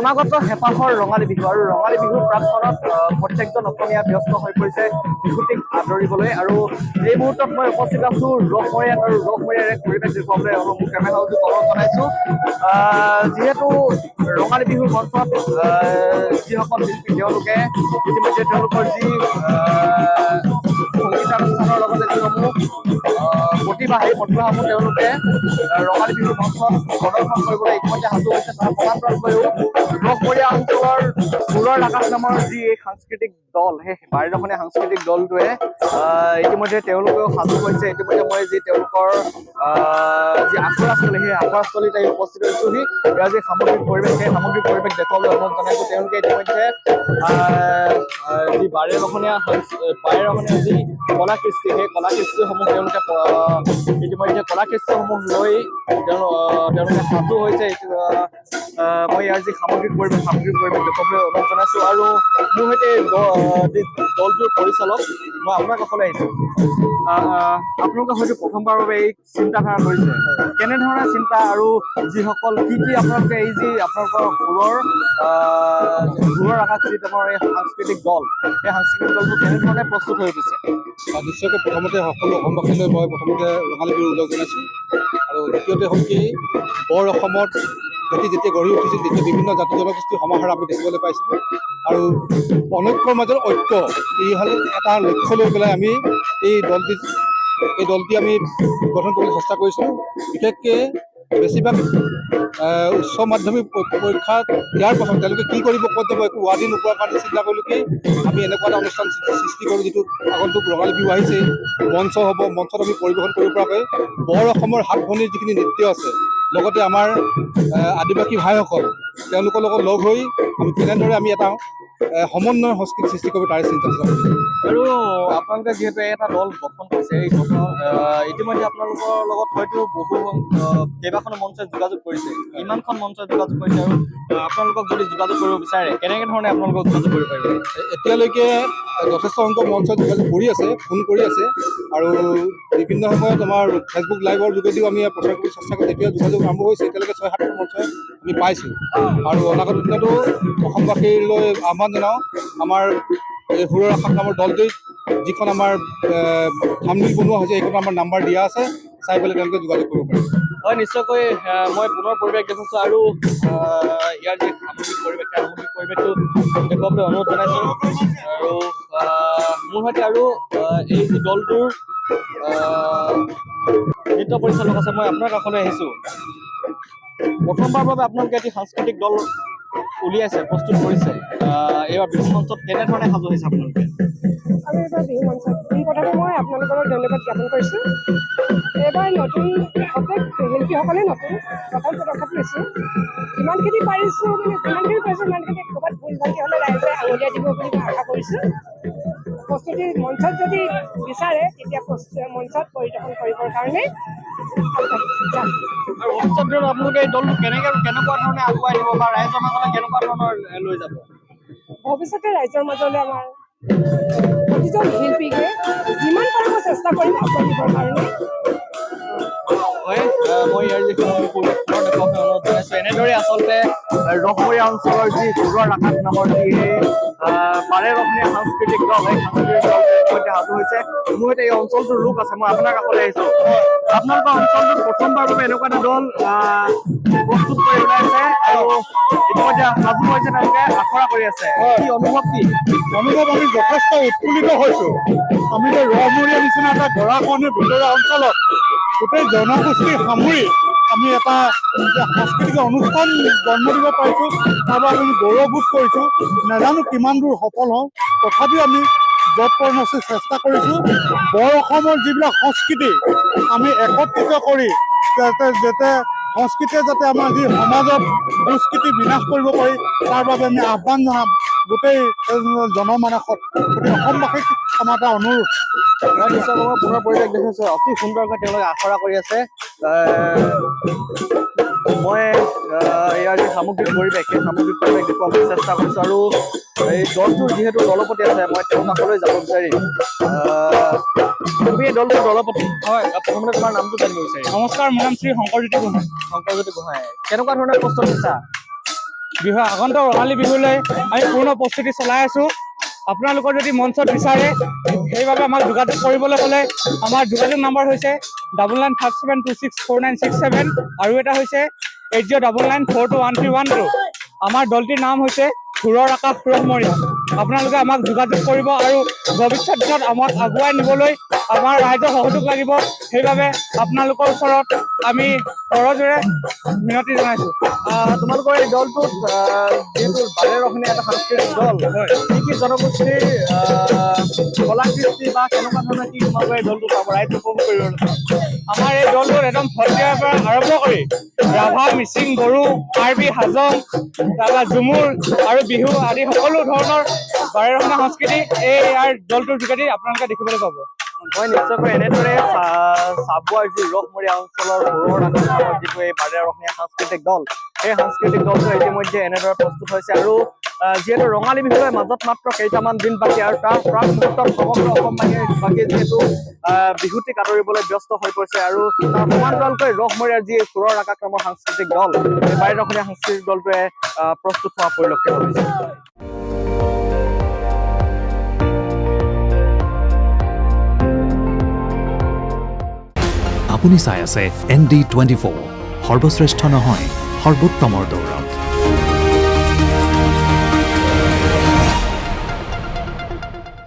সমাগত হেঁপাহৰ ৰঙালী বিহু আৰু ৰঙালী বিহুৰ প্ৰাকক্ষণত প্ৰত্যেকজন অসমীয়া ব্যস্ত হৈ পৰিছে বিহুটিক আদৰিবলৈ। আৰু এই মুহূৰ্তত মই উপস্থিত আছো ৰসমৰীয়াত আৰু ৰসমৰীয়াৰ এক পৰিৱেশ দেখুৱাবলৈ মোৰ কেমেৰা হাউচটো অনুৰোধ জনাইছো। যিহেতু ৰঙালী বিহুৰ মঞ্চত যিসকল শিল্পী তেওঁলোকে ইতিমধ্যে তেওঁলোকৰ যি সংগীতানুষ্ঠানৰ লগতে যিসমূহ প্ৰতিভা সেই প্ৰতিভাসমূহ তেওঁলোকে ৰঙালী বিহুৰ মঞ্চত প্ৰদৰ্শন কৰিবলৈ ইতিমধ্যে সাজু হৈছে। তাৰ সমান্তৰালকৈও ৰসমৰীয়া অঞ্চলৰ সুৰৰ আকাশ নামৰ যি এই সাংস্কৃতিক দল, সেই বাৰেৰহণীয়া সাংস্কৃতিক দলটোৱে ইতিমধ্যে তেওঁলোকেও সাজু হৈছে। ইতিমধ্যে মই যি তেওঁলোকৰ যি আখৰাস্থলী, সেই আখৰাস্থলীত আহি উপস্থিত হৈছোহি। ইয়াৰ যি সামগ্ৰিক পৰিৱেশ, সেই সামগ্ৰিক পৰিৱেশ দেখুৱাবলৈ অনুৰোধ জনাইছো। তেওঁলোকে ইতিমধ্যে যি বাৰেৰহণীয়া যি কলা কৃষ্টি, সেই কলা কৃষ্টিসমূহ তেওঁলোকে ইতিমধ্যে কলা কৃষ্টিসমূহ লৈ তেওঁলোকে সাজু হৈছে। মই ইয়াৰ যি সামগ্ৰিক পৰিৱেশ দেখুৱাবলৈ অনুৰোধ জনাইছো। আৰু মোৰ সৈতে দলটোৰ পৰিচালক, মই আপোনাৰ কাষলৈ আহিছো। আপোনালোকে হয়তো প্ৰথমবাৰৰ বাবে এই চিন্তাধাৰা কৰিছে, কেনেধৰণৰ চিন্তা আৰু যিসকল কি আপোনালোকে এই যি আপোনালোকৰ সুৰৰ আকাশ যি তোমাৰ এই সাংস্কৃতিক দল, সেই সাংস্কৃতিক দলটো কেনেধৰণে প্ৰস্তুত হৈ উঠিছে? নিশ্চয়কৈ প্ৰথমতে সকলো অসমবাসীলৈ মই প্ৰথমতে ৰঙালী বিহুৰ উল্লেখ জনাইছোঁ। আৰু দ্বিতীয়তে হ'ল কি, বৰ অসমত যেতিয়া গঢ়ি উঠিছিল তেতিয়া বিভিন্ন জাতি জনগোষ্ঠীৰ সমাহাৰ আমি দেখিবলৈ পাইছিলোঁ। আৰু অনৈক্যৰ মাজত ঐক্য, এই হ'ল এটা লক্ষ্য লৈ পেলাই আমি এই দলটি আমি গঠন কৰিবলৈ চেষ্টা কৰিছিলোঁ। বিশেষকৈ বেছিভাগ উচ্চ মাধ্যমিক পৰীক্ষা দিয়াৰ পাছত তেওঁলোকে কি কৰিব, ক'ত যাব, একো ৱাৰ্ডি নোপোৱাৰ কাৰণে চিন্তা কৰিলোঁ কি আমি এনেকুৱা এটা অনুষ্ঠান সৃষ্টি কৰোঁ, যিটো আগন্তুক ৰঙালী বিহু আহিছে, মঞ্চ হ'ব, মঞ্চত আমি পৰিৱেশন কৰিব পৰাকৈ বৰ অসমৰ হাত ভনীৰ যিখিনি নৃত্য আছে, লগতে আমাৰ আদিবাসী ভাইসকল, তেওঁলোকৰ লগত লগ হৈ আমি কেনেদৰে আমি এটা সমন্বয় সংস্কৃতি সৃষ্টি কৰিব তাৰে চিন্তা চৰ্চা কৰিছোঁ। আৰু আপোনালোকে যিহেতু এটা দল গঠন কৰিছে, এই গঠন ইতিমধ্যে আপোনালোকৰ লগত হয়তো কেইবাখনো মঞ্চই যোগাযোগ কৰিছে, ইমানখন মঞ্চই যোগাযোগ কৰিছে। আৰু আপোনালোকক যদি যোগাযোগ কৰিব বিচাৰে, কেনেকে ধৰণে আপোনালোকক যোগাযোগ কৰিব পাৰিব? এতিয়ালৈকে যথেষ্ট সংখ্যক মঞ্চই যোগাযোগ কৰি আছে, ফোন কৰি আছে। আৰু বিভিন্ন সময়ত আমাৰ ফেচবুক লাইভৰ যোগেদিও আমি প্ৰচাৰ কৰিব চেষ্টা কৰোঁ। এতিয়া যোগাযোগ আৰম্ভ হৈছে, এতিয়ালৈকে 6-7টা মঞ্চই আমি পাইছোঁ। আৰু অনাগত দিনতো অসমবাসীলৈ আহ্বান জনাওঁ, আমাৰ এই সুৰৰ আকাশ নামৰ দলটোত যিখন আমাৰ থামনেইল বনোৱা হৈছে, সেইখন আমাৰ নাম্বাৰ দিয়া আছে, চাই পেলাই তেওঁলোকে যোগাযোগ কৰিব পাৰে। হয়, নিশ্চয়কৈ মই পুনৰ পৰিৱেশ দেখিছোঁ। আৰু ইয়াৰ যি সামগ্ৰিক পৰিৱেশ, সেই সামগ্ৰিক পৰিৱেশটো দেখুৱাবলৈ অনুৰোধ জনাইছোঁ। আৰু মোৰ সৈতে আৰু এই যি দলটোৰ নৃত্য পৰিচালক আছে, মই আপোনাৰ কাষলৈ আহিছোঁ। প্ৰথমবাৰৰ বাবে আপোনালোকে এটি সাংস্কৃতিক দল উলিয়াইছে, প্ৰস্তুত কৰিছে, এইবাৰ বিহু মঞ্চত কেনেধৰণে সাজু হৈছে আপোনালোকে? আমি এইবাৰ বিহু মঞ্চত পোনপ্ৰথমে মই আপোনালোকৰ ধন্যবাদ জ্ঞাপন কৰিছোঁ। এইবাৰ নতুন প্ৰত্যেক শিল্পীসকলে নতুন প্ৰথম পদক্ষেপ লৈছোঁ। যিমানখিনি পাৰিছোঁ, ইমানখিনি ক'ৰবাত ভুল ভ্ৰান্তি হ'লে ৰাইজে আঙুলিয়াই দিব বুলি মই আশা কৰিছোঁ। প্ৰস্তুতি মঞ্চত যদি বিচাৰে, তেতিয়া মঞ্চত পৰিদৰ্শন কৰিবৰ কাৰণে আৰু ভৱিষ্যত দিনত আপোনালোকে এই দলটো কেনেকুৱা ধৰণে আগুৱাই দিব বা ৰাইজৰ মাজলৈ কেনেকুৱা ধৰণৰ লৈ যাব? ভৱিষ্যতে ৰাইজৰ মাজলৈ আমাৰ প্ৰতিজন শিল্পীকে যিমান পাৰিব চেষ্টা কৰিম আগুৱাই দিবৰ কাৰণে। হয়, মই ইয়াৰ যি দেখুৱাবলৈ অনুৰোধ জনাইছোঁ। এনেদৰে আচলতে ৰসমৰীয়া অঞ্চলৰ যি সুৰৰ আকাশ নামৰ যি বাৰেৰহণীয়া সাংস্কৃতিক দল, সেই সাংস্কৃতিক দল ইতিমধ্যে সাজু হৈছে। মোৰ সৈতে এই অঞ্চলটোৰ লোক আছে, মই আপোনাৰ কাষলৈ আহিছোঁ। আপোনালোকৰ অঞ্চলটোত প্ৰথমবাৰৰ বাবে এনেকুৱা এটা দল প্ৰস্তুত কৰি ওলাইছে আৰু ইতিমধ্যে সাজু হৈছে, তেওঁলোকে আখৰা কৰি আছে। কি অনুভৱ কি? অনুভৱ আমি যথেষ্ট উৎফুল্লিত হৈছোঁ। আমি যে ৰসমৰীয়া নিচিনা এটা গৰাখহনীয়া ভিতৰুৱা অঞ্চলত গোটেই জনগোষ্ঠী সামৰি আমি এটা সাংস্কৃতিক অনুষ্ঠান জন্ম দিব পাৰিছোঁ, তাৰ বাবে আমি গৌৰৱবোধ কৰিছোঁ। নাজানো কিমান দূৰ সফল হওঁ, তথাপিও আমি যৎপৰোনাস্তি চেষ্টা কৰিছোঁ। বৰ অসমৰ যিবিলাক সংস্কৃতি আমি একত্ৰিত কৰি যাতে সংস্কৃতিয়ে যাতে আমাৰ যি সমাজত দুষ্কৃতি বিনাশ কৰিব পাৰি, তাৰ বাবে আমি আহ্বান জনাম গোটেই জনমানসত। গতিকে অসমবাসীক আমাৰ এটা অনুৰোধ। নিশ্চয় মই পুনৰ পৰিৱেশ দেখিছোঁ, অতি সুন্দৰকৈ তেওঁলোকে আখৰা কৰি আছে। মই ইয়াৰ যি সামগ্ৰিক পৰিৱেশ সেই সামগ্ৰিক পৰিৱেশ দেখুৱাবলৈ চেষ্টা কৰিছোঁ আৰু এই দলটোৰ যিহেতু দলপতি আছে মই তেওঁৰ কাষলৈ যাব বিচাৰিম তুমি এই দলটোৰ দলপতি হয় প্ৰথমতে তোমাৰ নামটো জানিব বিচাৰিম নমস্কাৰ মোৰ নাম শ্ৰী শংকৰজ্যোতি গোহাঁই শংকৰজ্যোতি গোহাঁই কেনেকুৱা ধৰণৰ প্ৰস্তুত হৈছা বিহু আগন্তুক ৰঙালী বিহুলৈ আমি পূৰ্ণ প্ৰস্তুতি চলাই আছোঁ আপোনালোকৰ যদি মঞ্চত বিচাৰে সেইবাবে আমাক যোগাযোগ কৰিবলৈ হ'লে আমাৰ যোগাযোগ নম্বৰ হৈছে 9957264967 আৰু এটা হৈছে 8099421312 আমাৰ দলটিৰ নাম হৈছে সুৰৰ আকাশ ৰংমৰীয়া আপোনালোকে আমাক যোগাযোগ কৰিব আৰু ভৱিষ্যত দিনত আমাক আগুৱাই নিবলৈ আমাৰ ৰাইজৰ সহযোগ লাগিব সেইবাবে আপোনালোকৰ ওচৰত আমি কৰজোৰে মিনতি জনাইছোঁ তোমালোকৰ এই দলটোত যিহেতু বাৰেৰহণীয়া এটা সাংস্কৃতিক দল কি জনগোষ্ঠীৰ কলা কৃষ্টি বা কেনেকুৱা ধৰণৰ কি তোমালোকৰ এই দলটো পাব ৰাইজ উপভোগ কৰিব আমাৰ এই দলটোত একদম সত্ৰীয়াৰ পৰা আৰম্ভ কৰি ৰাভা মিচিং বড়ো কাৰ্বি হাজং তাৰপৰা ঝুমুৰ আৰু বিহু আদি সকলো ধৰণৰ বাৰেৰহণীয়া সংস্কৃতি এই ইয়াৰ দলটোৰ যোগেদি আপোনালোকে দেখিবলৈ পাব মই নিশ্চয়কৈ এনেদৰে চাবুৱাৰ যি ৰসমৰীয়া অঞ্চলৰ সুৰৰ আকাশ নামৰ যিটো এই বাৰেৰহণীয়া সাংস্কৃতিক দল সেই সাংস্কৃতিক দলটো ইতিমধ্যে এনেদৰে প্ৰস্তুত হৈছে আৰু যিহেতু ৰঙালী বিহুলৈ মাজত মাত্ৰ কেইটামান দিন বাকী আৰু তাৰ প্ৰাক মুহূৰ্তত সমগ্ৰ অসমবাসীয়ে যিহেতু বিহুটিক আদৰিবলৈ ব্যস্ত হৈ পৰিছে আৰু তাৰ সমান্তৰালকৈ ৰসমৰীয়াৰ যি সুৰৰ আকাশ নামৰ সাংস্কৃতিক দল এই বাৰেৰহণীয়া সাংস্কৃতিক দলটোৱে প্ৰস্তুত হোৱা পৰিলক্ষিত হৈছে আপুনি চাই আছে ND24 সৰ্বশ্ৰেষ্ঠ নহয় সৰ্বোত্তমৰ দৌৰত